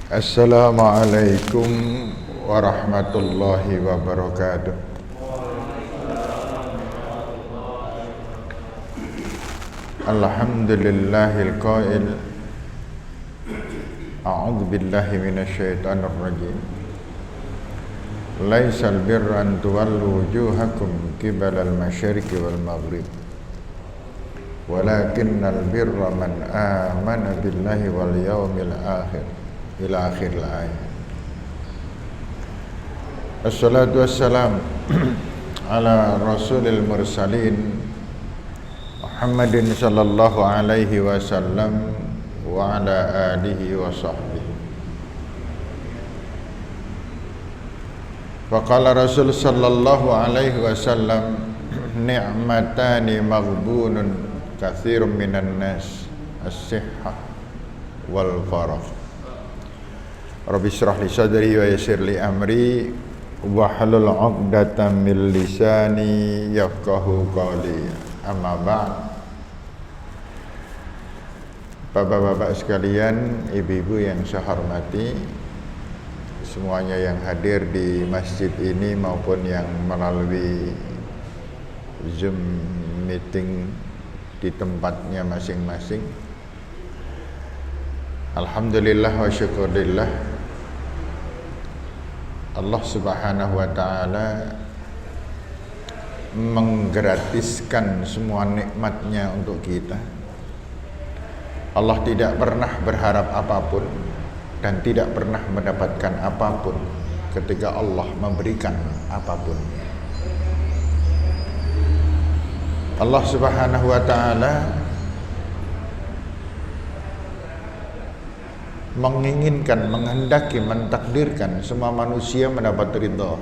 Assalamualaikum warahmatullahi wabarakatuh. Alhamdulillahil qail a'udzu billahi minasyaitonir rajim. Laisal birra an tuwallu wujuhakum qibalal masyariqi wal maghrib. Walakinnal birra man amana billahi wal yawmil akhir. Ila akhiril ayat. Assalatu wassalam ala rasulil mursalin Muhammadin sallallahu alaihi wasallam wa ala alihi wa sahbihi. Wa qala Rasul sallallahu alaihi wasallam ni'matani maghbunun katsirun minan nas as-sihhah wal faragh. Rabbi shrah li sadri wa yassir li amri wahlul 'uqdatam min lisani yafqahu qawli. Amma ba'd. Bapak-bapak sekalian, ibu-ibu yang saya hormati, semuanya yang hadir di masjid ini maupun yang melalui Zoom meeting di tempatnya masing-masing. Alhamdulillah wa syukurillah, Allah subhanahu wa ta'ala menggratiskan semua nikmatnya untuk kita. Allah tidak pernah berharap apapun dan tidak pernah mendapatkan apapun ketika Allah memberikan apapun. Allah subhanahu wa ta'ala menginginkan, menghendaki, mentakdirkan semua manusia mendapat ridha,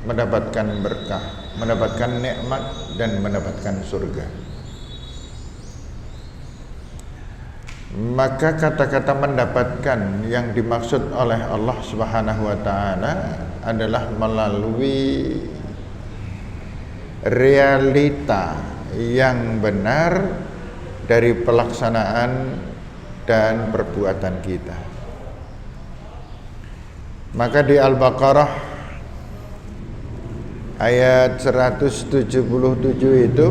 mendapatkan berkah, mendapatkan nikmat dan mendapatkan surga. Maka kata-kata mendapatkan yang dimaksud oleh Allah Subhanahu wa taala adalah melalui realita yang benar dari pelaksanaan dan perbuatan kita. Maka di Al-Baqarah ayat 177 itu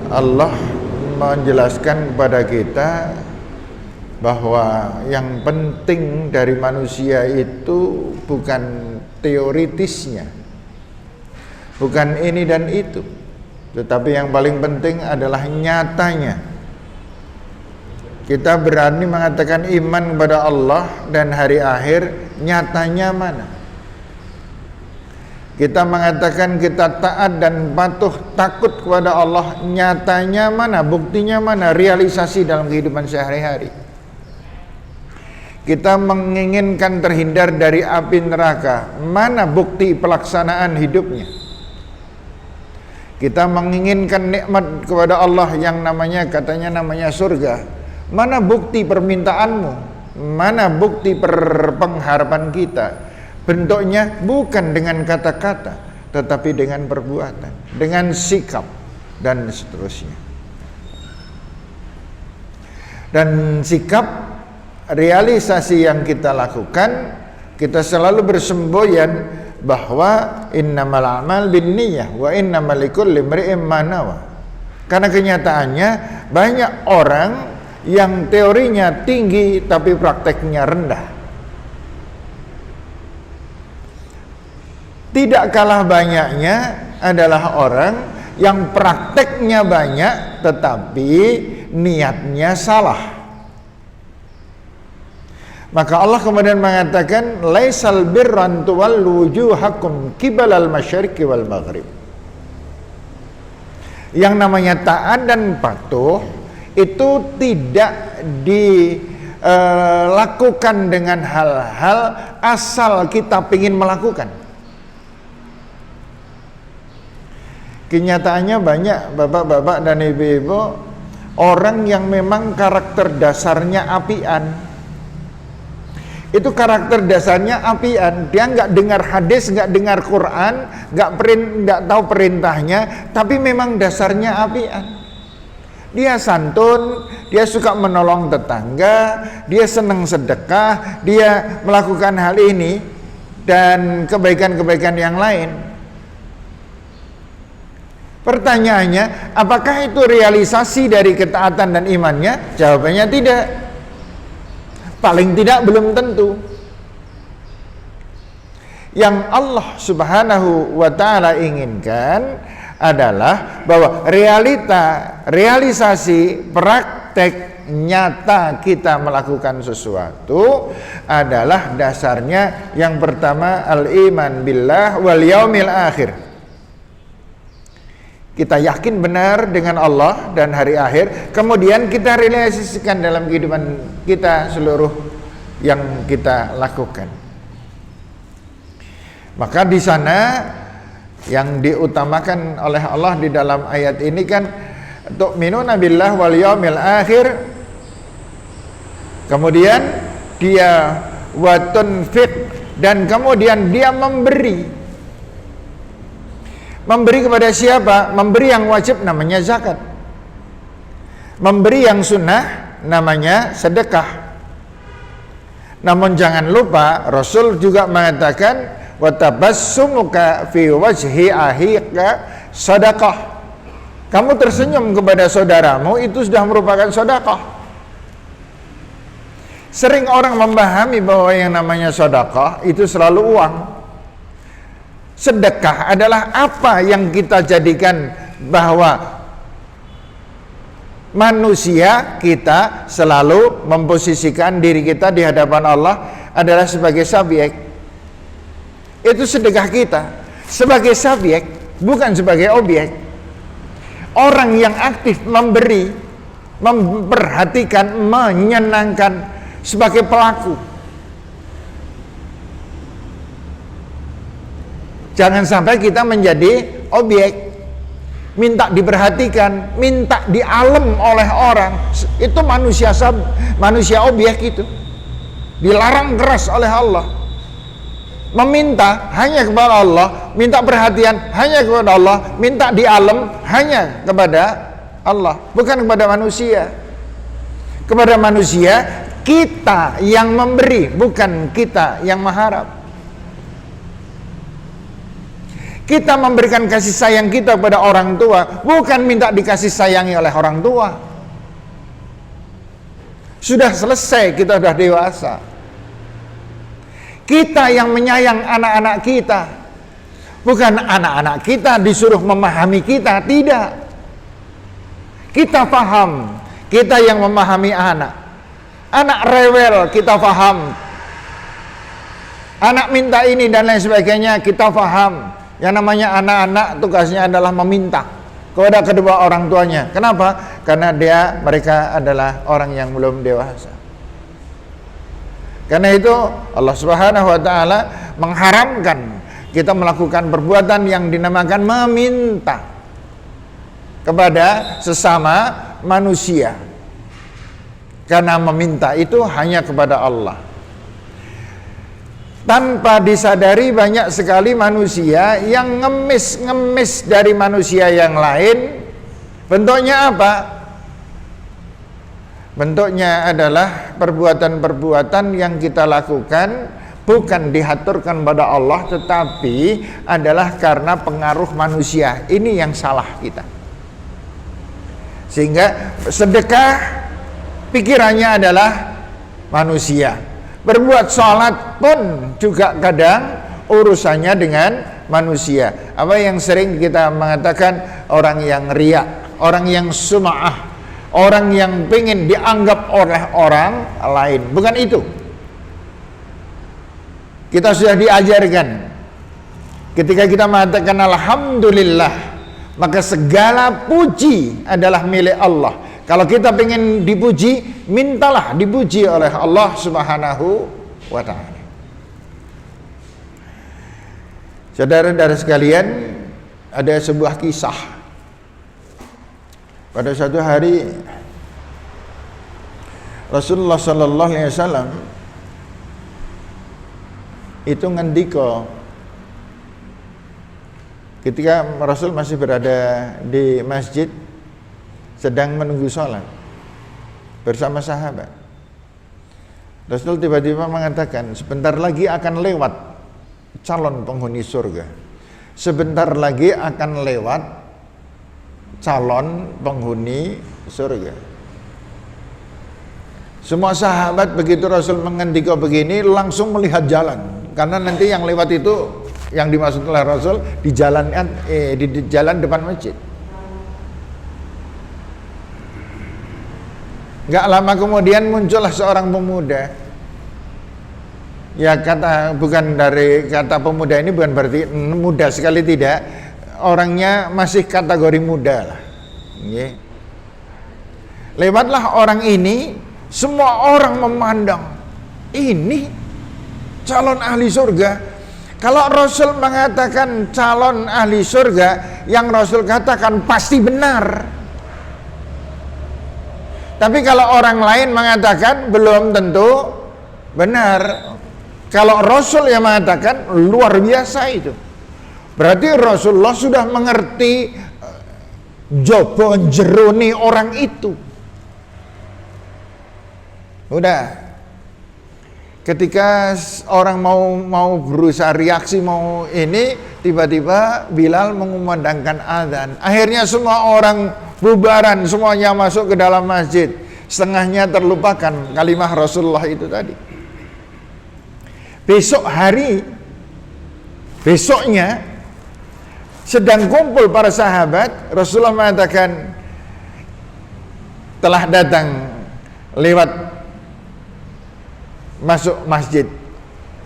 Allah menjelaskan kepada kita bahwa yang penting dari manusia itu bukan teoritisnya, bukan ini dan itu, tetapi yang paling penting adalah nyatanya. Kita berani mengatakan iman kepada Allah dan hari akhir, nyatanya mana? Kita mengatakan kita taat dan patuh, takut kepada Allah, nyatanya mana? Buktinya mana? Realisasi dalam kehidupan sehari-hari. Kita menginginkan terhindar dari api neraka, mana bukti pelaksanaan hidupnya? Kita menginginkan nikmat kepada Allah yang katanya namanya surga, mana bukti permintaanmu? Mana bukti pengharapan kita? Bentuknya bukan dengan kata-kata, tetapi dengan perbuatan, dengan sikap, dan seterusnya. Dan sikap realisasi yang kita lakukan, kita selalu bersemboyan bahwa innamal a'mal binniyah wa innamal likulli imri'in ma nawa. Karena kenyataannya banyak orang yang teorinya tinggi tapi prakteknya rendah. Tidak kalah banyaknya adalah orang yang prakteknya banyak tetapi niatnya salah. Maka Allah kemudian mengatakan laisal birran tuwallu wujuhakum qibalal masyariqi wal maghrib. Yang namanya taat dan patuh itu tidak dilakukan dengan hal-hal asal kita ingin melakukan. Kenyataannya banyak bapak-bapak dan ibu-ibu orang yang memang karakter dasarnya apian. Itu karakter dasarnya apian. Dia nggak dengar hadis, nggak dengar Quran, nggak tahu perintahnya, tapi memang dasarnya apian. Dia santun, dia suka menolong tetangga, dia senang sedekah, dia melakukan hal ini dan kebaikan-kebaikan yang lain. Pertanyaannya, apakah itu realisasi dari ketaatan dan imannya? Jawabannya tidak. Paling tidak belum tentu. Yang Allah Subhanahu wa ta'ala inginkan adalah bahwa realisasi praktek nyata kita melakukan sesuatu adalah dasarnya yang pertama al-iman billah wal yaumil akhir. Kita yakin benar dengan Allah dan hari akhir, kemudian kita realisasikan dalam kehidupan kita seluruh yang kita lakukan. Maka di sana yang diutamakan oleh Allah di dalam ayat ini kan tu'minuna billah wal yaumil akhir, kemudian dia wa tunfiq, dan kemudian dia memberi kepada siapa? Memberi yang wajib namanya zakat, memberi yang sunnah namanya sedekah. Namun jangan lupa Rasul juga mengatakan wa tabassumuka fi wajhi ahika sedekah. Kamu tersenyum kepada saudaramu itu sudah merupakan sedekah. Sering orang memahami bahwa yang namanya sedekah itu selalu uang. Sedekah adalah apa yang kita jadikan bahwa manusia kita selalu memposisikan diri kita di hadapan Allah adalah sebagai subjek. Itu sedekah kita sebagai subjek, bukan sebagai objek. Orang yang aktif memberi, memperhatikan, menyenangkan sebagai pelaku. Jangan sampai kita menjadi objek, minta diperhatikan, minta dialem oleh orang. Itu manusia objek itu. Dilarang keras oleh Allah. Meminta hanya kepada Allah, minta perhatian hanya kepada Allah, minta dialem hanya kepada Allah, bukan kepada manusia. Kepada manusia kita yang memberi, bukan kita yang mengharap. Kita memberikan kasih sayang kita kepada orang tua, bukan minta dikasih sayangi oleh orang tua. Sudah selesai, kita sudah dewasa. Kita yang menyayang anak-anak kita, bukan anak-anak kita disuruh memahami kita, tidak. Kita paham, kita yang memahami anak. Anak rewel, kita paham. Anak minta ini dan lain sebagainya, kita paham. Yang namanya anak-anak tugasnya adalah meminta kepada kedua orang tuanya. Kenapa? Karena mereka adalah orang yang belum dewasa. Karena itu Allah Subhanahu wa ta'ala mengharamkan kita melakukan perbuatan yang dinamakan meminta kepada sesama manusia. Karena meminta itu hanya kepada Allah. Tanpa disadari banyak sekali manusia yang ngemis dari manusia yang lain. Bentuknya apa? Bentuknya adalah perbuatan-perbuatan yang kita lakukan bukan diaturkan pada Allah, tetapi adalah karena pengaruh manusia. Ini yang salah kita. Sehingga sedekah pikirannya adalah manusia. Berbuat sholat pun juga kadang urusannya dengan manusia. Apa yang sering kita mengatakan orang yang riya, orang yang sum'ah, orang yang pengen dianggap oleh orang lain. Bukan itu. Kita sudah diajarkan ketika kita mengatakan alhamdulillah, maka segala puji adalah milik Allah. Kalau kita pengen dipuji, mintalah dipuji oleh Allah Subhanahu wa ta'ala. Saudara-saudara sekalian, ada sebuah kisah. Pada suatu hari Rasulullah sallallahu alaihi wasallam itu ngendika ketika Rasul masih berada di masjid, sedang menunggu sholat bersama sahabat. Rasul tiba-tiba mengatakan, sebentar lagi akan lewat calon penghuni surga. Sebentar lagi akan lewat calon penghuni surga. Semua sahabat begitu Rasul mengendika begini langsung melihat jalan, karena nanti yang lewat itu yang dimaksud oleh Rasul di jalan depan masjid. Gak lama kemudian muncullah seorang pemuda. Ya bukan dari kata pemuda ini bukan berarti muda sekali, tidak. Orangnya masih kategori muda lah. Lewatlah orang ini, semua orang memandang ini calon ahli surga. Kalau Rasul mengatakan calon ahli surga, yang Rasul katakan pasti benar. Tapi kalau orang lain mengatakan belum tentu benar. Kalau Rasul yang mengatakan luar biasa itu. Berarti Rasulullah sudah mengerti jobo jeroni orang itu. Udah. Ketika orang mau berusaha reaksi mau ini, tiba-tiba Bilal mengumandangkan azan. Akhirnya semua orang bubaran, semuanya masuk ke dalam masjid. Setengahnya terlupakan kalimat Rasulullah itu tadi. Besoknya sedang kumpul para sahabat, Rasulullah mengatakan telah datang lewat masuk masjid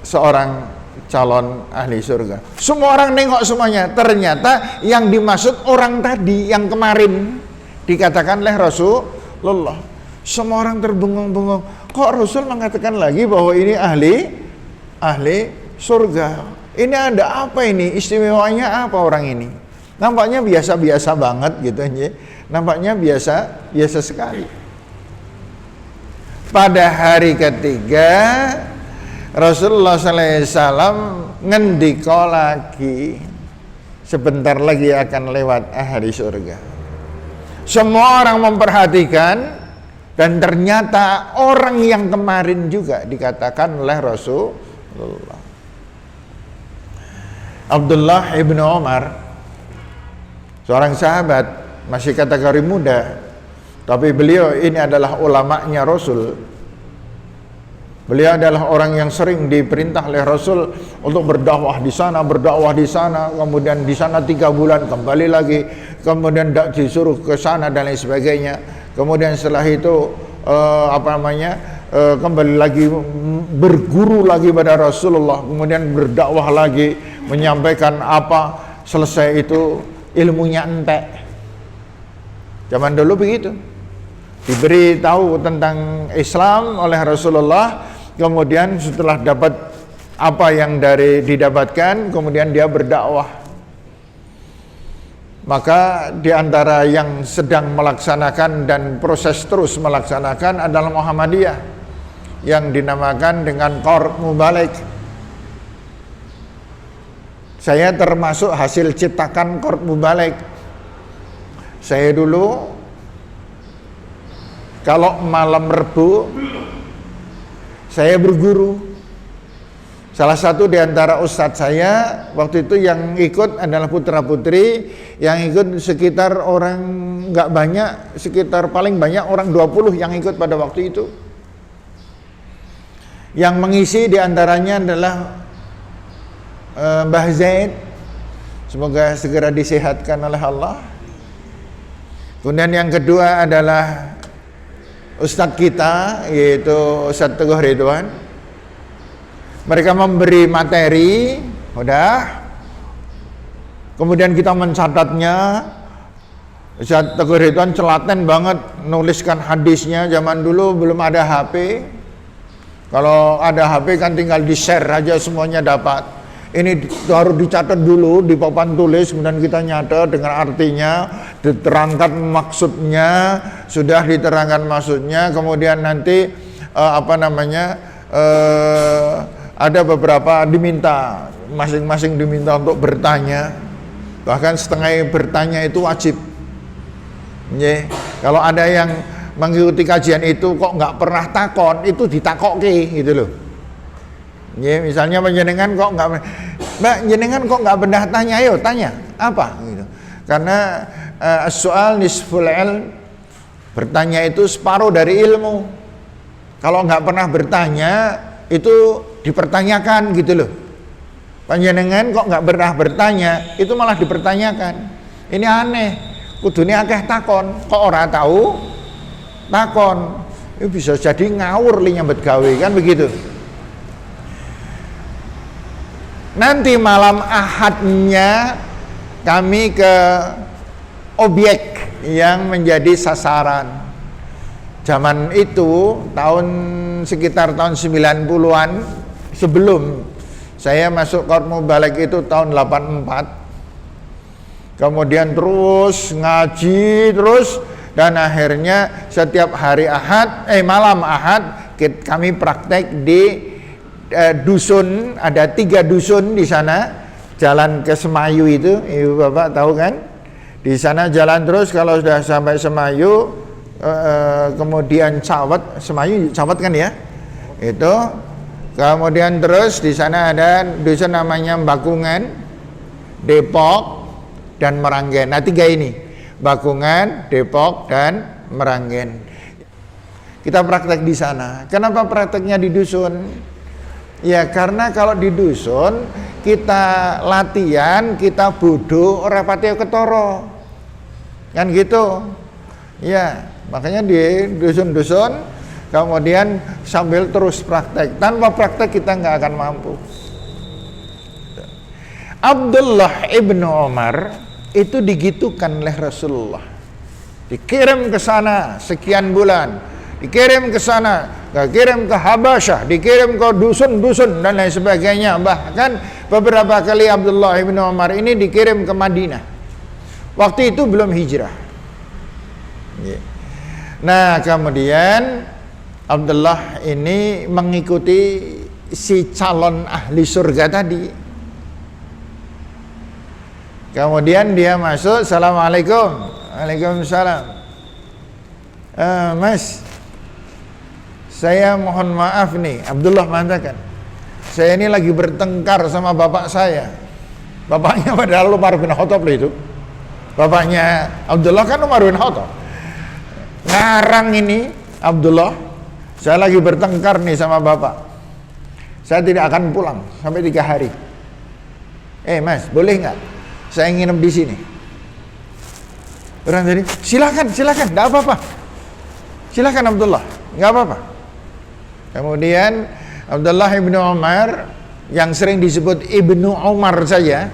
seorang calon ahli surga. Semua orang nengok semuanya. Ternyata yang dimaksud orang tadi yang kemarin dikatakan oleh Rasulullah. Semua orang terbengong-bengong. Kok Rasul mengatakan lagi bahwa ini ahli surga? Ini ada apa ini? Istimewanya apa orang ini? Nampaknya biasa-biasa banget gitu aja. Nampaknya biasa sekali. Pada hari ketiga Rasulullah SAW ngendika lagi, sebentar lagi akan lewat ahli surga. Semua orang memperhatikan, dan ternyata orang yang kemarin juga dikatakan oleh Rasulullah. Abdullah ibnu Umar, seorang sahabat, masih kategori muda, tapi beliau ini adalah ulamanya Rasul. Beliau adalah orang yang sering diperintah oleh Rasul untuk berdakwah di sana, kemudian di sana 3 bulan, kembali lagi, kemudian disuruh ke sana dan lain sebagainya. Kemudian setelah itu kembali lagi berguru lagi pada Rasulullah, kemudian berdakwah lagi, menyampaikan apa, selesai itu ilmunya entek. Zaman dulu begitu. Diberi tahu tentang Islam oleh Rasulullah, kemudian setelah dapat apa yang didapatkan, kemudian dia berdakwah. Maka di antara yang sedang melaksanakan dan proses terus melaksanakan adalah Muhammadiyah yang dinamakan dengan Qard Mubalik. Saya termasuk hasil ciptakan Qard Mubalik. Saya dulu kalau malam Rebu saya berguru. Salah satu di antara ustadz saya waktu itu yang ikut adalah putra-putri, yang ikut sekitar orang nggak banyak, sekitar paling banyak orang 20 yang ikut pada waktu itu. Yang mengisi di antaranya adalah Mbah Zaid, semoga segera disehatkan oleh Allah. Kemudian yang kedua adalah ustadz kita, yaitu Ustadz Teguh Ridwan. Mereka memberi materi, udah, kemudian kita mencatatnya. Ustadz Teguh Ridwan celaten banget nuliskan hadisnya. Zaman dulu belum ada HP. Kalau ada HP kan tinggal di-share aja, semuanya dapat. Ini harus dicatat dulu di papan tulis, kemudian kita nyata dengan artinya, diterangkan maksudnya, sudah diterangkan maksudnya, kemudian nanti ada beberapa diminta, masing-masing diminta untuk bertanya, bahkan setengah bertanya itu wajib. Kalau ada yang mengikuti kajian itu kok nggak pernah takon, itu ditakoke gitu loh. Ya, misalnya jenengan kok nggak, Mbak jenengan kok nggak pernah tanya, ayo tanya apa gitu. Karena soal nisful ilm, bertanya itu separuh dari ilmu. Kalau nggak pernah bertanya itu dipertanyakan gitu loh. Panjenengan kok nggak pernah bertanya, itu malah dipertanyakan. Ini aneh. Kudune akeh takon, kok ora tahu takon. Itu bisa jadi ngawur li nyambet gawe kan begitu. Nanti malam Ahadnya kami ke objek yang menjadi sasaran. Zaman itu sekitar tahun 90-an, sebelum saya masuk Kormo Balik itu tahun 84. Kemudian terus ngaji terus, dan akhirnya setiap hari malam Ahad kami praktek di dusun. Ada 3 dusun di sana, jalan ke Semayu itu, ibu bapak tahu kan? Di sana jalan terus, kalau sudah sampai Semayu, kemudian Semayu Cawet kan ya, itu. Kemudian terus di sana ada dusun namanya Bakungan, Depok, dan Meranggen. Nah 3 ini, Bakungan, Depok, dan Meranggen. Kita praktek di sana. Kenapa prakteknya di dusun? Ya karena kalau di dusun kita latihan, kita bodoh, ora pati ketara. Kan gitu. Ya, makanya di dusun-dusun kemudian sambil terus praktek. Tanpa praktek kita nggak akan mampu. Abdullah ibnu Umar itu digitukan oleh Rasulullah. Dikirim ke sana sekian bulan, dikirim ke sana, dikirim ke Habasyah, dikirim ke dusun-dusun dan lain sebagainya. Bahkan beberapa kali Abdullah ibnu Umar ini dikirim ke Madinah. Waktu itu belum hijrah. Nah kemudian Abdullah ini mengikuti si calon ahli surga tadi. Kemudian dia masuk, Assalamualaikum. Waalaikumsalam. Mas, saya mohon maaf nih, Abdullah mengatakan, saya ini lagi bertengkar sama bapak saya. Bapaknya padahal Umar bin Khattab itu. Bapaknya Abdullah kan Umar bin Khattab. Ngarang ini Abdullah, saya lagi bertengkar nih sama bapak. Saya tidak akan pulang sampai 3 hari. Mas, boleh nggak saya nginep di sini? Orang tadi, silakan, enggak apa-apa. Silakan Abdullah, enggak apa-apa. Kemudian Abdullah ibnu Umar, yang sering disebut Ibnu Umar saja,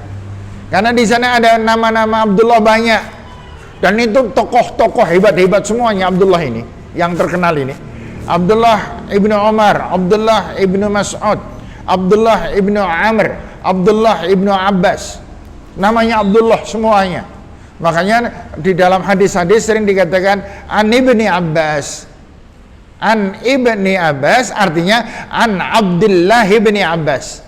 karena di sana ada nama-nama Abdullah banyak, dan itu tokoh-tokoh hebat-hebat semuanya. Abdullah ini, yang terkenal ini, Abdullah ibnu Umar, Abdullah ibnu Mas'ud, Abdullah ibnu Amr, Abdullah ibnu Abbas. Namanya Abdullah semuanya. Makanya di dalam hadis-hadis sering dikatakan an ibni Abbas. An ibni Abbas artinya an Abdullah ibni Abbas.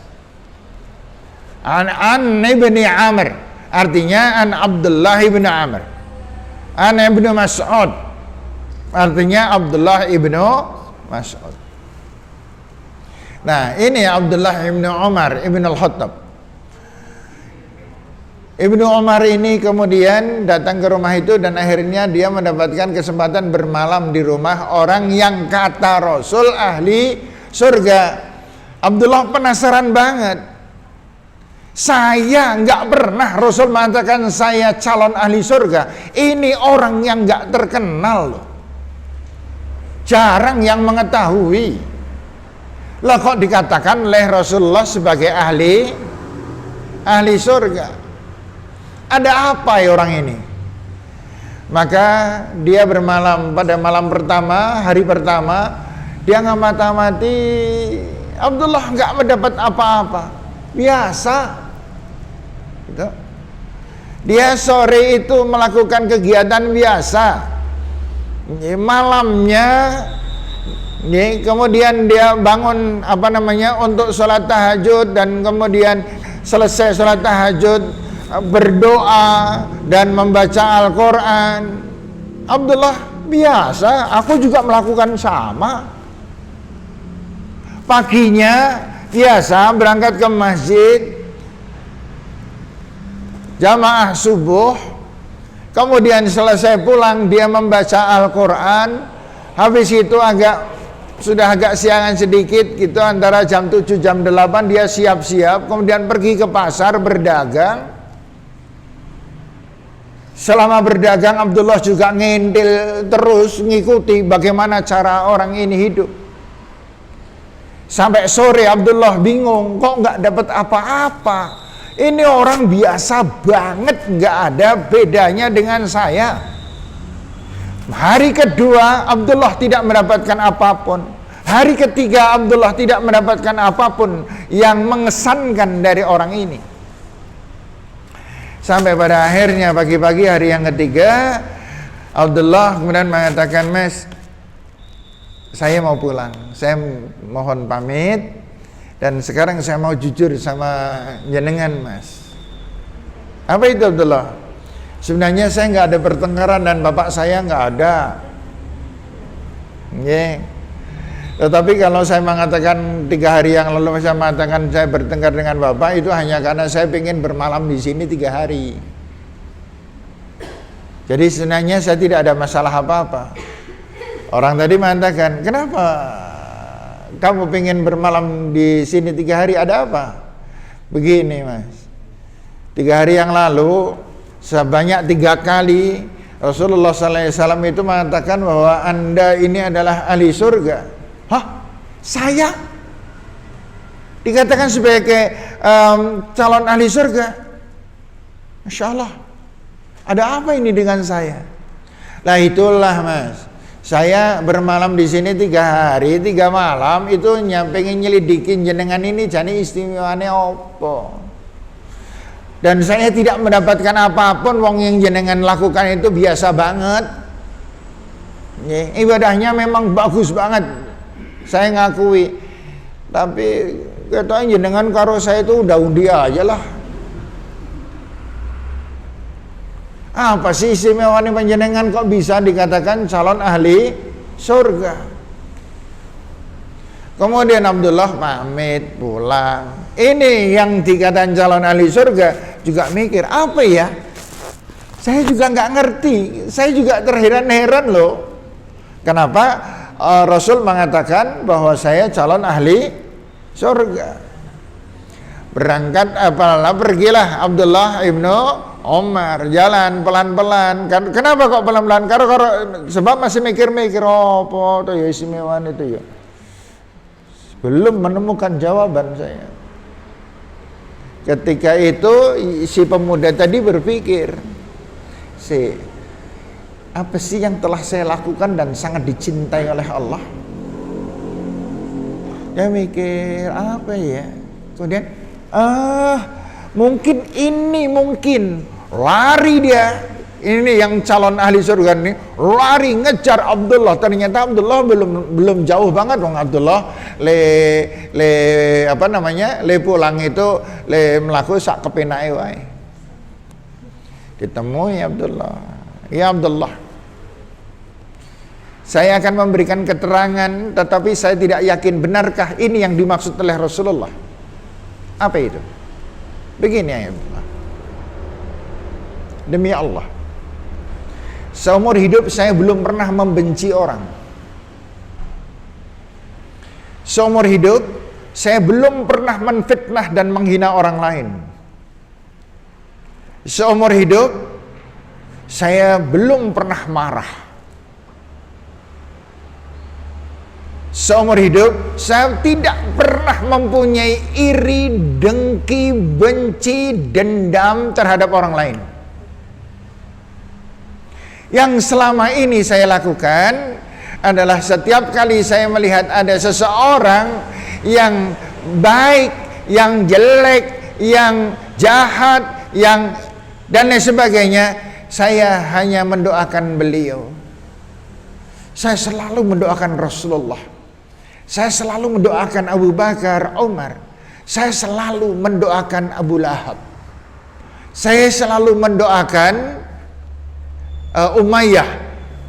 An ibni Amr artinya an Abdullah ibni Amr. An ibnu Mas'ud artinya Abdullah ibnu Mas'ud. Nah ini Abdullah ibnu Umar ibn al-Khattab. Ibnu Umar ini kemudian datang ke rumah itu, dan akhirnya dia mendapatkan kesempatan bermalam di rumah orang yang kata Rasul ahli surga. Abdullah penasaran banget. Saya nggak pernah Rasul mengatakan saya calon ahli surga. Ini orang yang nggak terkenal loh. Jarang yang mengetahui. Lah kok dikatakan oleh Rasulullah sebagai ahli surga. Ada apa ya orang ini? Maka dia bermalam pada malam pertama, hari pertama, dia ngamati Abdullah nggak mendapat apa-apa, biasa. Gitu. Dia sore itu melakukan kegiatan biasa, malamnya, kemudian dia bangun untuk sholat tahajud, dan kemudian selesai sholat tahajud berdoa dan membaca Al-Quran. Abdullah biasa, aku juga melakukan sama. Paginya biasa berangkat ke masjid, jamaah subuh, kemudian selesai pulang dia membaca Al-Quran, habis itu sudah agak siangan sedikit gitu, antara jam 7 jam 8 dia siap-siap, kemudian pergi ke pasar berdagang. Selama berdagang Abdullah juga ngintil terus, ngikuti bagaimana cara orang ini hidup. Sampai sore Abdullah bingung, kok nggak dapat apa-apa. Ini orang biasa banget, nggak ada bedanya dengan saya. Hari kedua Abdullah tidak mendapatkan apapun. Hari ketiga Abdullah tidak mendapatkan apapun yang mengesankan dari orang ini. Sampai pada akhirnya pagi-pagi hari yang ketiga, Abdullah kemudian mengatakan, Mas, saya mau pulang, saya mohon pamit, dan sekarang saya mau jujur sama jenengan, Mas. Apa itu Abdullah? Sebenarnya saya nggak ada pertengkaran dan bapak saya nggak ada. Tetapi kalau saya mengatakan 3 hari yang lalu saya mengatakan saya bertengkar dengan bapak, itu hanya karena saya ingin bermalam di sini 3 hari. Jadi sebenarnya saya tidak ada masalah apa-apa. Orang tadi mengatakan, kenapa kamu ingin bermalam di sini 3 hari, ada apa? Begini, Mas, 3 hari yang lalu sebanyak 3 kali Rasulullah SAW itu mengatakan bahwa Anda ini adalah ahli surga. Hah? Saya? Dikatakan sebagai calon ahli surga? Masya Allah, ada apa ini dengan saya? Lah itulah, Mas, saya bermalam di sini 3 hari 3 malam itu pengen nyelidikin jenengan ini jani istimewanya apa. Dan saya tidak mendapatkan apapun, wong yang jenengan lakukan itu biasa banget. Ibadahnya memang bagus banget, saya ngakui. Tapi katanya jenengan karo saya itu udah undi aja lah. Apa sih istimewanya panjenengan kok bisa dikatakan calon ahli surga? Kemudian Abdullah pamit pulang. Ini yang dikatakan calon ahli surga juga mikir, apa ya? Saya juga nggak ngerti. Saya juga terheran-heran loh. Kenapa Rasul mengatakan bahwa saya calon ahli surga? Berangkat pergilah Abdullah ibnu Umar, jalan pelan-pelan. Kenapa kok pelan-pelan? Karena sebab masih mikir-mikir, apa tuh ya istimewaan itu ya. Belum menemukan jawaban saya. Ketika itu si pemuda tadi berpikir, apa sih yang telah saya lakukan dan sangat dicintai oleh Allah? Dia mikir, apa ya? Kemudian, mungkin lari dia. Ini yang calon ahli surga ini lari ngejar Abdullah. Ternyata Abdullah belum jauh banget dong. Abdullah le pulang itu melaku sak kepenake wae. Ditemui Abdullah. Ya Abdullah, saya akan memberikan keterangan, tetapi saya tidak yakin benarkah ini yang dimaksud oleh Rasulullah. Apa itu? Begini ya Abdullah, demi Allah, seumur hidup saya belum pernah membenci orang. Seumur hidup saya belum pernah menfitnah dan menghina orang lain. Seumur hidup saya belum pernah marah. Seumur hidup saya tidak pernah mempunyai iri, dengki, benci, dendam terhadap orang lain. Yang selama ini saya lakukan adalah setiap kali saya melihat ada seseorang yang baik, yang jelek, yang jahat, yang dan lain sebagainya, saya hanya mendoakan beliau. Saya selalu mendoakan Rasulullah. Saya selalu mendoakan Abu Bakar, Umar. Saya selalu mendoakan Abu Lahab. Saya selalu mendoakan Umayyah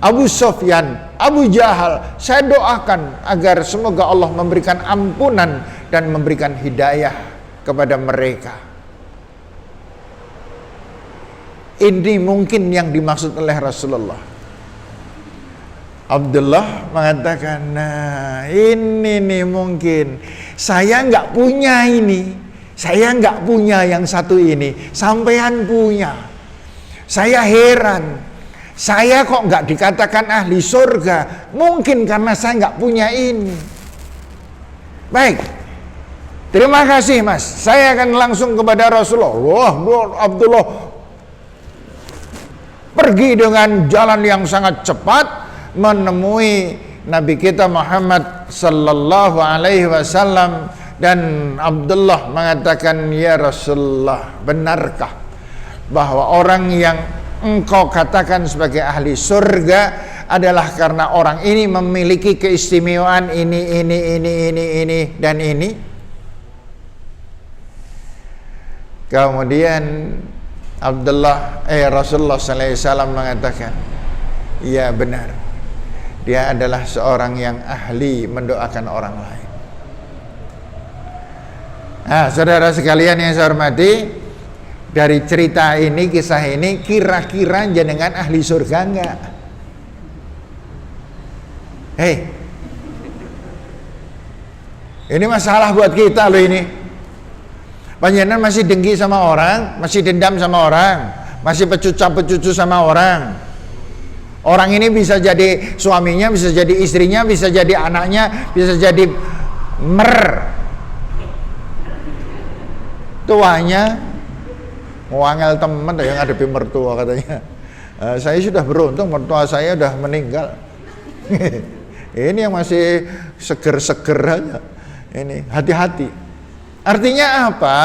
Abu Sufyan, Abu Jahal, saya doakan agar semoga Allah memberikan ampunan dan memberikan hidayah kepada mereka. Ini mungkin yang dimaksud oleh Rasulullah. Abdullah mengatakan, nah ini nih mungkin saya nggak punya ini, saya nggak punya yang satu ini, sampean punya. Saya heran, saya kok nggak dikatakan ahli surga, mungkin karena saya nggak punya ini. Baik, terima kasih mas, saya akan langsung kepada Rasulullah. Wah, Abdullah pergi dengan jalan yang sangat cepat menemui Nabi kita Muhammad sallallahu alaihi wasallam, dan Abdullah mengatakan, ya Rasulullah, benarkah bahwa orang yang engkau katakan sebagai ahli surga adalah karena orang ini memiliki keistimewaan ini dan ini? Kemudian Rasulullah sallallahu alaihi wasallam mengatakan, ya benar, dia adalah seorang yang ahli mendoakan orang lain. Nah, saudara sekalian yang saya hormati, dari cerita ini, kisah ini, kira-kira jenengan ahli surga enggak? Hei, ini masalah buat kita loh ini. Panjenengan masih dengki sama orang, masih dendam sama orang, masih pecuca-pecucu sama orang. Orang ini bisa jadi suaminya, bisa jadi istrinya, bisa jadi anaknya, bisa jadi tuanya. Wangel temen yang ngadepi mertua katanya. Saya sudah beruntung, mertua saya sudah meninggal. Ini yang masih seger-seger aja. Ini hati-hati. Artinya apa?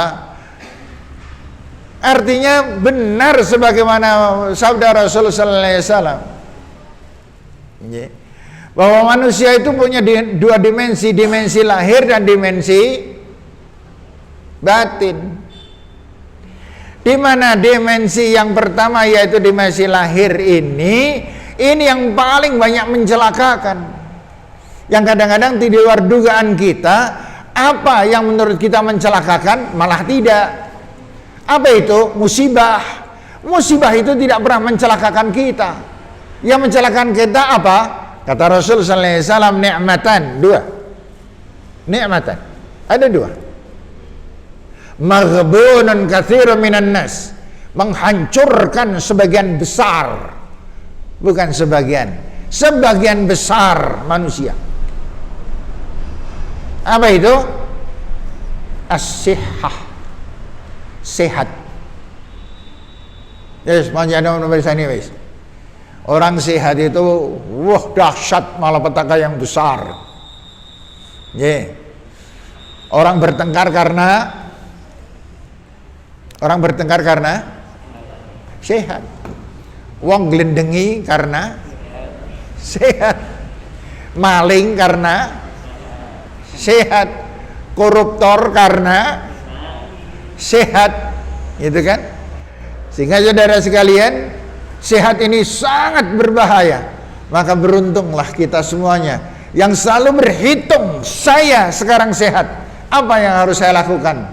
Artinya benar sebagaimana sabda Rasulullah sallallahu alaihi wasallam, bahwa manusia itu punya dua dimensi, dimensi lahir dan dimensi batin. Di mana dimensi yang pertama yaitu dimensi lahir ini yang paling banyak mencelakakan. Yang kadang-kadang di luar dugaan kita, apa yang menurut kita mencelakakan malah tidak. Apa itu? Musibah. Musibah itu tidak pernah mencelakakan kita. Yang mencelakakan kita apa? Kata Rasul sallallahu alaihi wasallam, ni'matan, dua. Ni'matan. Ada dua. Maghbunun katsirun minan nas. Menghancurkan sebagian besar. Bukan sebagian. Sebagian besar manusia. Apa itu? As-sihhah. Sehat. Yes, panjang nomor sini wis. Orang sehat itu wah dahsyat, malapetaka yang besar. Orang bertengkar karena sehat. Wong glendengi karena sehat. Maling karena sehat. Koruptor karena sehat, gitu kan? Sehingga saudara sekalian, sehat ini sangat berbahaya. Maka beruntunglah kita semuanya yang selalu berhitung, saya sekarang sehat, apa yang harus saya lakukan,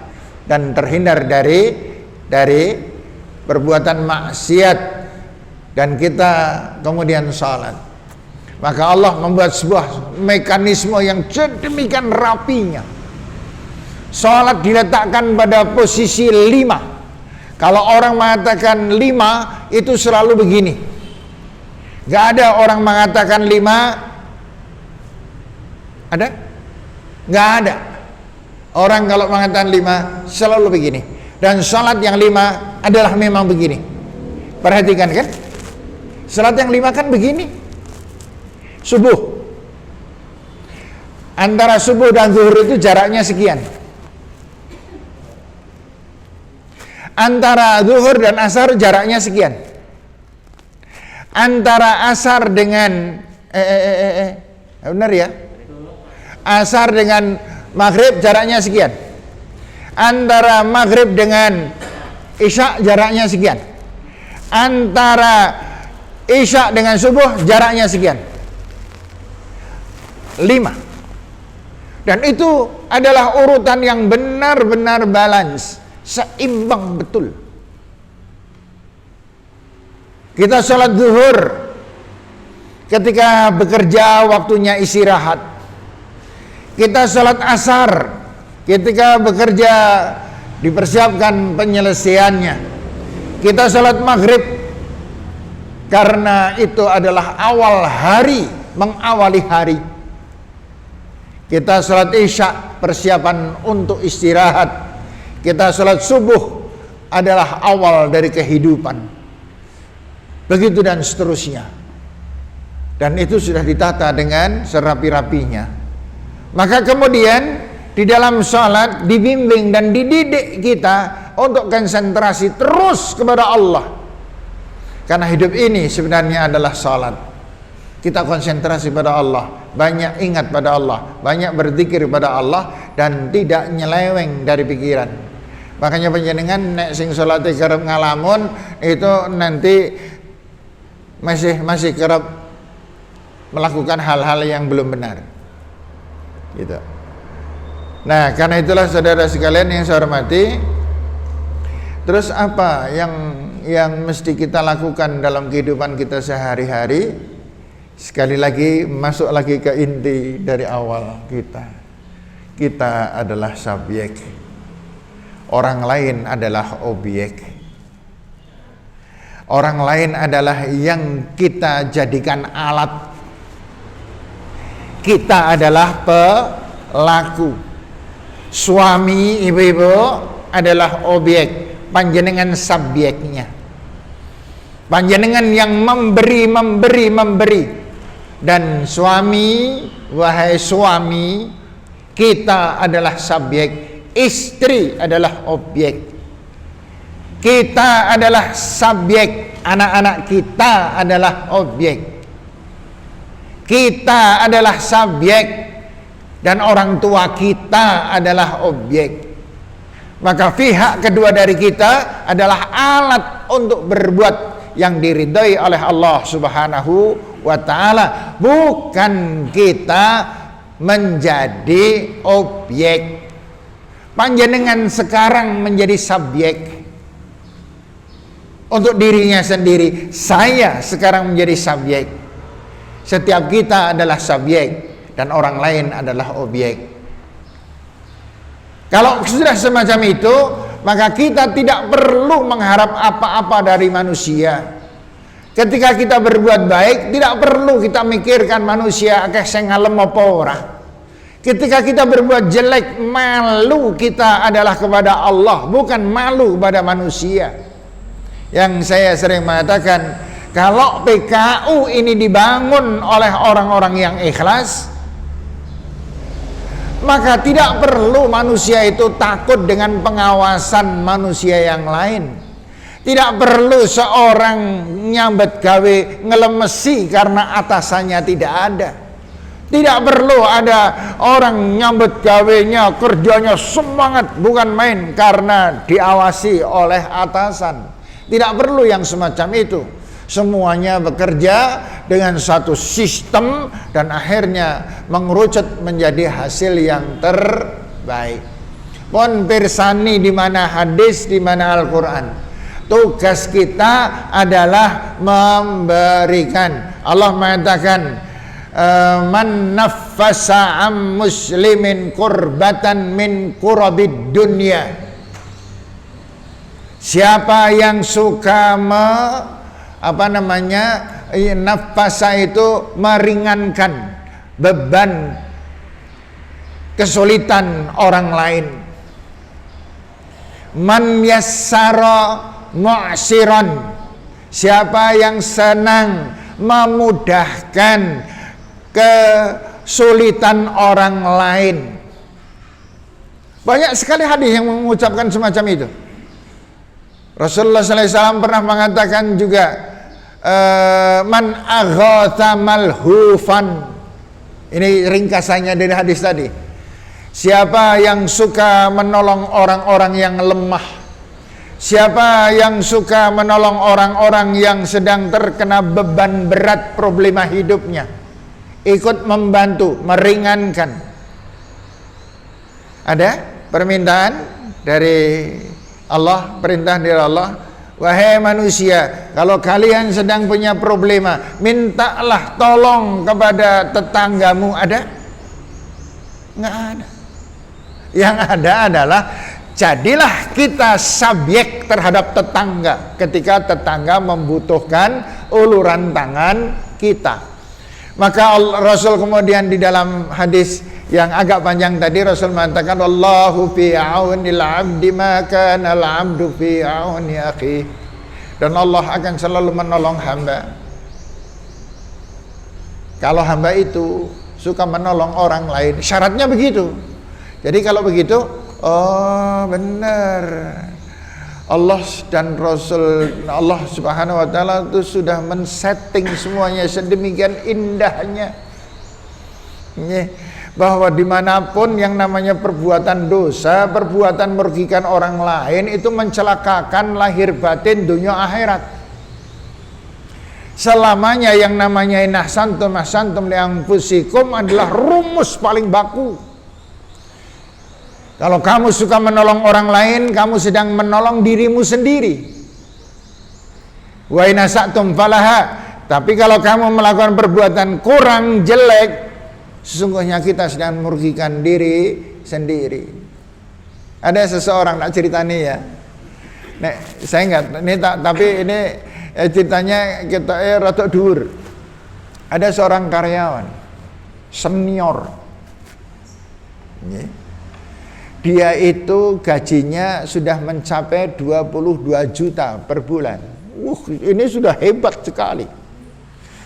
dan terhindar dari perbuatan maksiat, dan kita kemudian salat. Maka Allah membuat sebuah mekanisme yang sedemikian rapinya. Salat diletakkan pada posisi 5. Kalau orang mengatakan 5 itu selalu begini. Gak ada orang mengatakan 5. Ada? Gak ada. Orang kalau mengatakan 5 selalu begini. Dan salat yang 5 adalah memang begini. Perhatikan kan? Salat yang 5 kan begini. Subuh. Antara subuh dan zuhur itu jaraknya sekian. Antara zuhur dan asar jaraknya sekian. Antara asar dengan benar ya? Asar dengan maghrib jaraknya sekian. Antara maghrib dengan isya jaraknya sekian. Antara Isya dengan subuh jaraknya sekian. 5. Dan itu adalah urutan yang benar-benar balance, seimbang betul. Kita sholat zuhur ketika bekerja waktunya istirahat. Kita sholat asar ketika bekerja dipersiapkan penyelesaiannya. Kita sholat maghrib karena itu adalah awal hari, mengawali hari. Kita sholat isya persiapan untuk istirahat. Kita sholat subuh adalah awal dari kehidupan. Begitu dan seterusnya. Dan itu sudah ditata dengan serapi-rapinya. Maka kemudian di dalam sholat dibimbing dan dididik kita untuk konsentrasi terus kepada Allah. Karena hidup ini sebenarnya adalah sholat. Kita konsentrasi pada Allah, banyak ingat pada Allah, banyak berzikir pada Allah, dan tidak nyeleweng dari pikiran. Makanya panjenengan nek sing salate kerep ngalamun itu nanti masih kerap melakukan hal-hal yang belum benar. Gitu. Nah, karena itulah saudara sekalian yang saya hormati, terus apa yang mesti kita lakukan dalam kehidupan kita sehari-hari? Sekali lagi masuk lagi ke inti dari awal kita. Kita adalah subjek. Orang lain adalah objek. Orang lain adalah yang kita jadikan alat. Kita adalah pelaku. Suami ibu-ibu adalah objek, panjenengan subjeknya. Panjenengan yang memberi. Dan suami, wahai suami, kita adalah subjek, istri adalah objek. Kita adalah subjek, anak-anak kita adalah objek. Kita adalah subjek dan orang tua kita adalah objek. Maka pihak kedua dari kita adalah alat untuk berbuat yang diridhai oleh Allah Subhanahu wa ta'ala, bukan kita menjadi objek. Panjenengan sekarang menjadi subjek untuk dirinya sendiri. Saya sekarang menjadi subjek. Setiap kita adalah subjek dan orang lain adalah objek. Kalau sudah semacam itu, maka kita tidak perlu mengharap apa-apa dari manusia. Ketika kita berbuat baik, tidak perlu kita mikirkan manusia akeh sing ngalem apa ora. Ketika kita berbuat jelek, malu kita adalah kepada Allah, bukan malu kepada manusia. Yang saya sering mengatakan, kalau PKU ini dibangun oleh orang-orang yang ikhlas, maka tidak perlu manusia itu takut dengan pengawasan manusia yang lain. Tidak perlu seorang nyambet gawe ngelemesi karena atasannya tidak ada. Tidak perlu ada orang nyambet gawenya, kerjanya semangat, bukan main karena diawasi oleh atasan. Tidak perlu yang semacam itu. Semuanya bekerja dengan satu sistem dan akhirnya mengerucut menjadi hasil yang terbaik. Pun pirsani di mana hadis, di mana Al-Quran. Tugas kita adalah memberikan. Allah mengatakan, man naffasa am muslimin kurbatan min kurabid dunya. Siapa yang suka nafasa itu meringankan beban kesulitan orang lain. Man yassara mu'siran, siapa yang senang memudahkan kesulitan orang lain. Banyak sekali hadis yang mengucapkan semacam itu. Rasulullah SAW pernah mengatakan juga, man aghatha malhufan. Ini ringkasannya dari hadis tadi. Siapa yang suka menolong orang-orang yang lemah, Siapa yang suka menolong orang-orang yang sedang terkena beban berat problema hidupnya, ikut membantu, meringankan. Ada permintaan dari Allah, perintah dari Allah, wahai manusia, kalau kalian sedang punya problema, mintalah tolong kepada tetanggamu. Ada? Nggak ada. Yang ada adalah jadilah kita subjek terhadap tetangga ketika tetangga membutuhkan uluran tangan kita. Maka Rasul kemudian di dalam hadis yang agak panjang tadi, Rasul mengatakan, Allahu fi aunil abdi ma kana al abdu fi auni akhi. Dan Allah akan selalu menolong hamba. Kalau hamba itu suka menolong orang lain, syaratnya begitu. Jadi kalau begitu, oh benar, Allah dan Rasul Allah Subhanahu wa Ta'ala itu sudah men-setting semuanya sedemikian indahnya, bahwa dimanapun yang namanya perbuatan dosa, perbuatan merugikan orang lain, itu mencelakakan lahir batin dunia akhirat. Selamanya yang namanya inahsantum ahsantum li anfusikum adalah rumus paling baku. Kalau kamu suka menolong orang lain, kamu sedang menolong dirimu sendiri. Wa in asatum falaha. Tapi kalau kamu melakukan perbuatan kurang jelek, sesungguhnya kita sedang merugikan diri sendiri. Ada seseorang, nak cerita nih ya. Nek, saya enggak, ini tapi ini ceritanya kita rada dhuwur. Ada seorang karyawan senior. Dia itu gajinya sudah mencapai 22 juta per bulan. Ini sudah hebat sekali.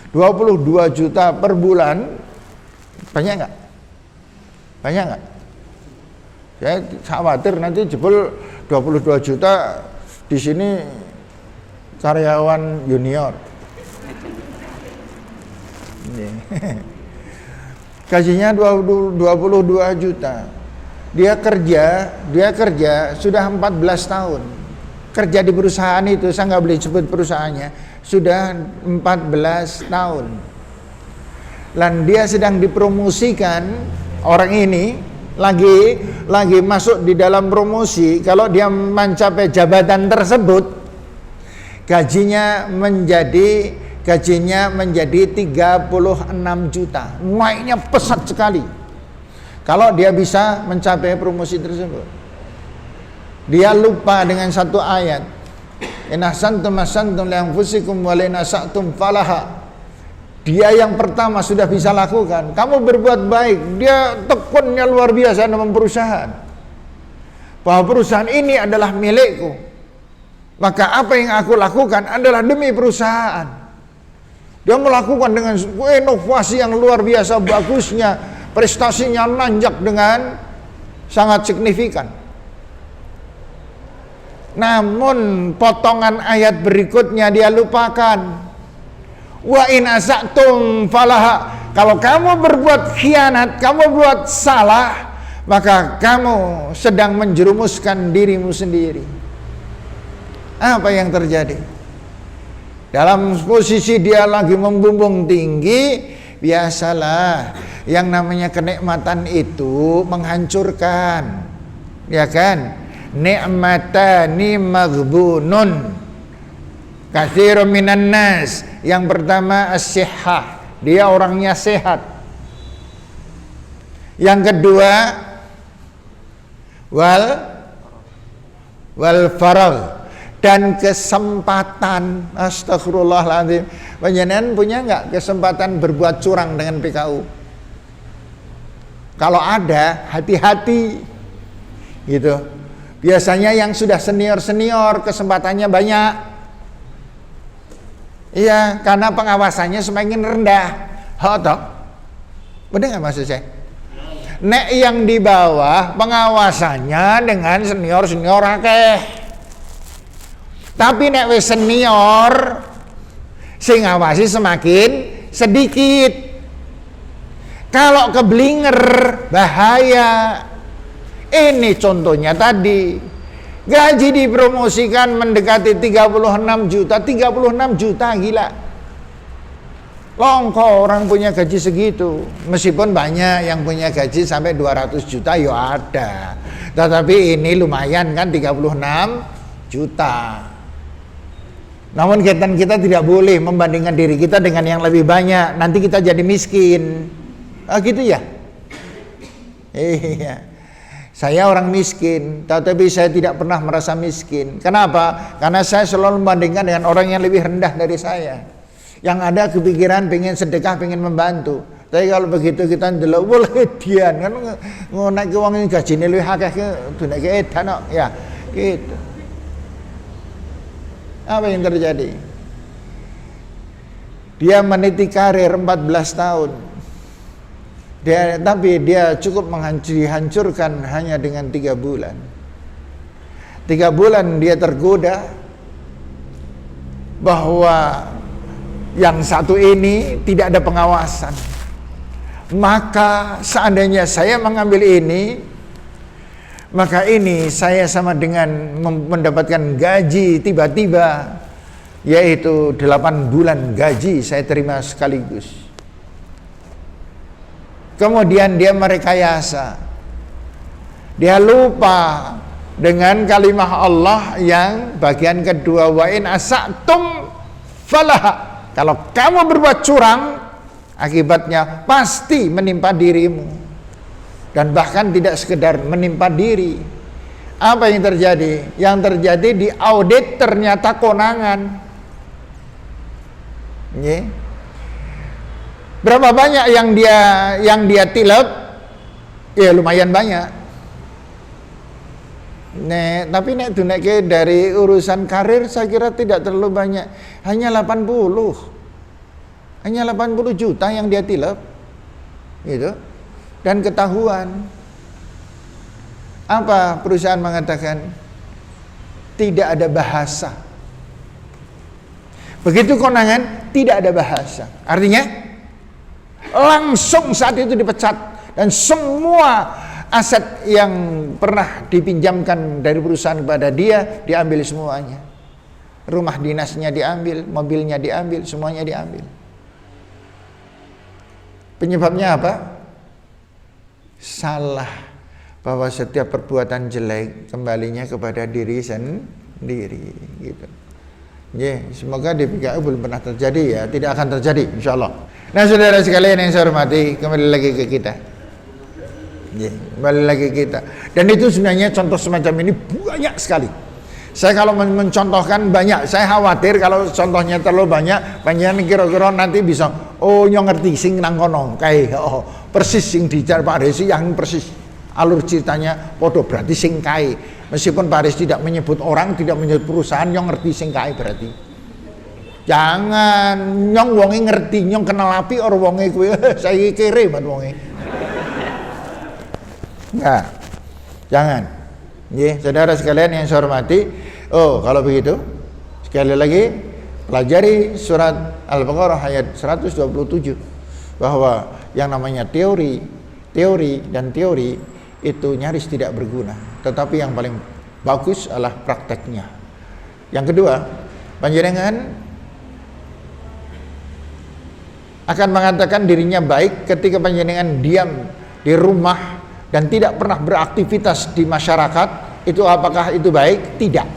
22 juta per bulan, banyak nggak? Banyak nggak? Saya khawatir nanti jebol 22 juta di sini karyawan junior. Gajinya 22 juta. Dia kerja sudah 14 tahun. Kerja di perusahaan itu, saya nggak boleh sebut perusahaannya, sudah 14 tahun. Dan dia sedang dipromosikan, orang ini lagi masuk di dalam promosi. Kalau dia mencapai jabatan tersebut, gajinya menjadi 36 juta. Naiknya pesat sekali. Kalau dia bisa mencapai promosi tersebut. Dia lupa dengan satu ayat. In ahsantum ahsantum li anfusikum wa in asatum falaha. Dia yang pertama sudah bisa lakukan. Kamu berbuat baik, dia tekunnya luar biasa dalam perusahaan. Bahwa perusahaan ini adalah milikku. Maka apa yang aku lakukan adalah demi perusahaan. Dia melakukan dengan inovasi yang luar biasa bagusnya. Prestasinya nanjak dengan sangat signifikan. Namun potongan ayat berikutnya dia lupakan. Wa in asatum falaha. Kalau kamu berbuat khianat, kamu berbuat salah, maka kamu sedang menjerumuskan dirimu sendiri. Apa yang terjadi? Dalam posisi dia lagi membumbung tinggi, biasalah yang namanya kenikmatan itu menghancurkan, ya kan? Ni'matani maghbunun katsirun minan nas. Yang pertama as-sihhah, dia orangnya sehat. Yang kedua wal faragh, dan kesempatan. Astagfirullahaladzim. Panjenengan punya nggak kesempatan berbuat curang dengan PKU? Kalau ada, hati-hati gitu. Biasanya yang sudah senior kesempatannya banyak. Iya, karena pengawasannya semakin rendah. Toh? Benar nggak maksud saya? Nek yang di bawah pengawasannya dengan senior akeh. Tapi nek wis senior, sing ngawasi semakin sedikit. Kalau keblinger bahaya. Ini contohnya tadi. Gaji dipromosikan mendekati 36 juta. 36 juta, gila. Longko orang punya gaji segitu. Meskipun banyak yang punya gaji sampai 200 juta ya ada. Tetapi ini lumayan kan, 36 juta. Namun kita tidak boleh membandingkan diri kita dengan yang lebih banyak. Nanti kita jadi miskin. Gitu ya? Iya. Saya orang miskin, tetapi saya tidak pernah merasa miskin. Kenapa? Karena saya selalu membandingkan dengan orang yang lebih rendah dari saya. Yang ada kepikiran pengen sedekah, pengen membantu. Tapi kalau begitu kita ndelok boleh dian kan naik ke wong gajine luwih akeh ke dunek edan kok ya gitu. Apa yang terjadi? Dia meniti karir 14 tahun. Tapi dia cukup dihancurkan hanya dengan 3 bulan. 3 bulan dia tergoda bahwa yang satu ini tidak ada pengawasan. Maka seandainya saya mengambil ini, maka ini saya sama dengan mendapatkan gaji tiba-tiba, yaitu 8 bulan gaji saya terima sekaligus. Kemudian dia merekayasa. Dia lupa dengan kalimat Allah yang bagian kedua, wa in asa'tum falah. Kalau kamu berbuat curang, akibatnya pasti menimpa dirimu. Dan bahkan tidak sekedar menimpa diri. Apa yang terjadi? Yang terjadi di audit ternyata konangan. Berapa banyak yang dia tilep? Ya lumayan banyak. Tapi dari urusan karir saya kira tidak terlalu banyak. Hanya 80 juta yang dia tilep gitu. Dan ketahuan. Apa perusahaan mengatakan? Tidak ada bahasa. Begitu konangan, tidak ada bahasa. Artinya langsung saat itu dipecat. Dan semua aset yang pernah dipinjamkan dari perusahaan kepada dia diambil semuanya. Rumah dinasnya diambil, mobilnya diambil, semuanya diambil. Penyebabnya apa? Salah, bahwa setiap perbuatan jelek kembalinya kepada diri sendiri gitu. Semoga di PKU belum pernah terjadi ya, tidak akan terjadi insyaallah. Nah, saudara sekalian yang saya hormati, kembali lagi ke kita. Kembali lagi kita. Dan itu sebenarnya contoh semacam ini banyak sekali. Saya kalau mencontohkan banyak, saya khawatir kalau contohnya terlalu banyak, panjenengan kira-kira nanti bisa nyong ngerti sing nang kono kae persis sing dijar Pak Resi yang persis alur ceritanya podo berarti sing kae. Meskipun Pak Resi tidak menyebut orang, tidak menyebut perusahaan, nyong ngerti sing kae berarti. Jangan nyong wonge ngerti, nyong kenal api or wonge kuwi saya kere banget wonge. Enggak. Jangan. Saudara sekalian yang saya hormati, kalau begitu sekali lagi pelajari surat Al-Baqarah ayat 127 bahwa yang namanya teori itu nyaris tidak berguna, tetapi yang paling bagus adalah prakteknya. Yang kedua, panjenengan akan mengatakan dirinya baik ketika panjenengan diam di rumah dan tidak pernah beraktivitas di masyarakat. Itu apakah itu baik? Tidak.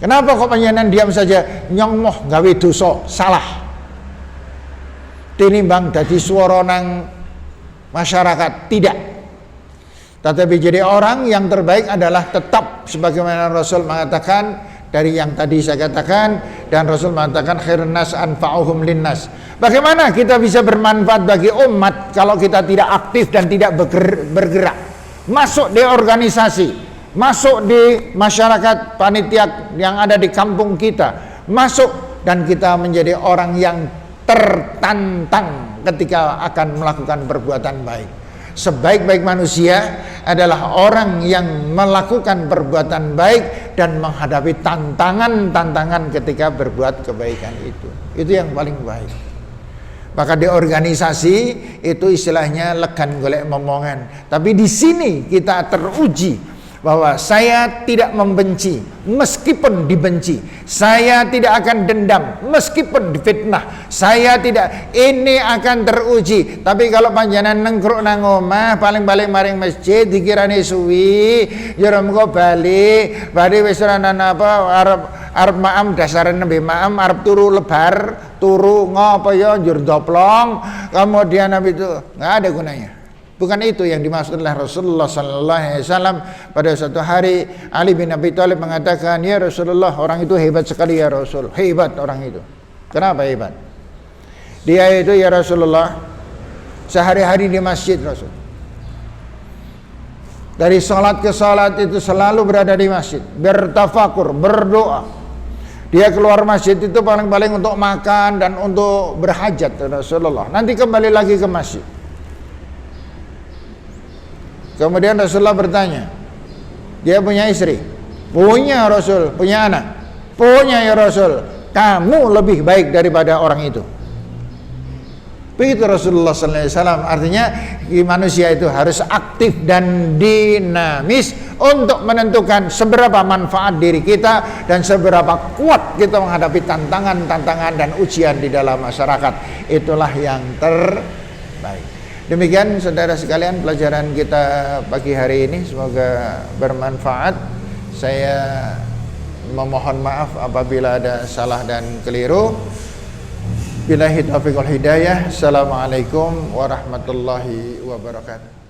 Kenapa kok panjenengan diam saja? Nyong moh gawe dosa, salah. Tinimbang dadi swara nang masyarakat, tidak. Tetapi jadi orang yang terbaik adalah tetap sebagaimana Rasul mengatakan, dari yang tadi saya katakan, dan Rasul mengatakan khairun nas anfa'uhum linnas. Bagaimana kita bisa bermanfaat bagi umat kalau kita tidak aktif dan tidak bergerak? Masuk di organisasi, masuk di masyarakat panitia yang ada di kampung kita, masuk dan kita menjadi orang yang tertantang ketika akan melakukan perbuatan baik. Sebaik-baik manusia adalah orang yang melakukan perbuatan baik dan menghadapi tantangan-tantangan ketika berbuat kebaikan itu. Itu yang paling baik. Maka di organisasi itu istilahnya legan golek momongan. Tapi di sini kita teruji bahwa saya tidak membenci meskipun dibenci, saya tidak akan dendam meskipun difitnah, saya tidak, ini akan teruji. Tapi kalau panjenengan nengkruk nang omah paling-paling maring masjid dikirani suwi, jero mengko bali wis ora apa arep maam dasaran nembe maam arep turu lebar, turu ngopo ya njur doplong, kemudian habis itu enggak ada gunanya. Bukan itu yang dimaksud oleh Rasulullah sallallahu alaihi wasallam. Pada suatu hari Ali bin Abi Thalib mengatakan, "Ya Rasulullah, orang itu hebat sekali ya Rasul." Hebat orang itu. Kenapa hebat? Dia itu ya Rasulullah sehari-hari di masjid Rasul. Dari salat ke salat itu selalu berada di masjid, bertafakur, berdoa. Dia keluar masjid itu paling-paling untuk makan dan untuk berhajat Rasulullah. Nanti kembali lagi ke masjid. Kemudian Rasulullah bertanya, dia punya istri? Punya Rasul. Punya anak? Punya ya Rasul. Kamu lebih baik daripada orang itu. Begitu Rasulullah SAW. Artinya manusia itu harus aktif dan dinamis untuk menentukan seberapa manfaat diri kita dan seberapa kuat kita menghadapi tantangan-tantangan dan ujian di dalam masyarakat. Itulah yang terbaik. Demikian saudara sekalian pelajaran kita pagi hari ini, semoga bermanfaat. Saya memohon maaf apabila ada salah dan keliru. Billahi taufiq wal hidayah. Assalamualaikum warahmatullahi wabarakatuh.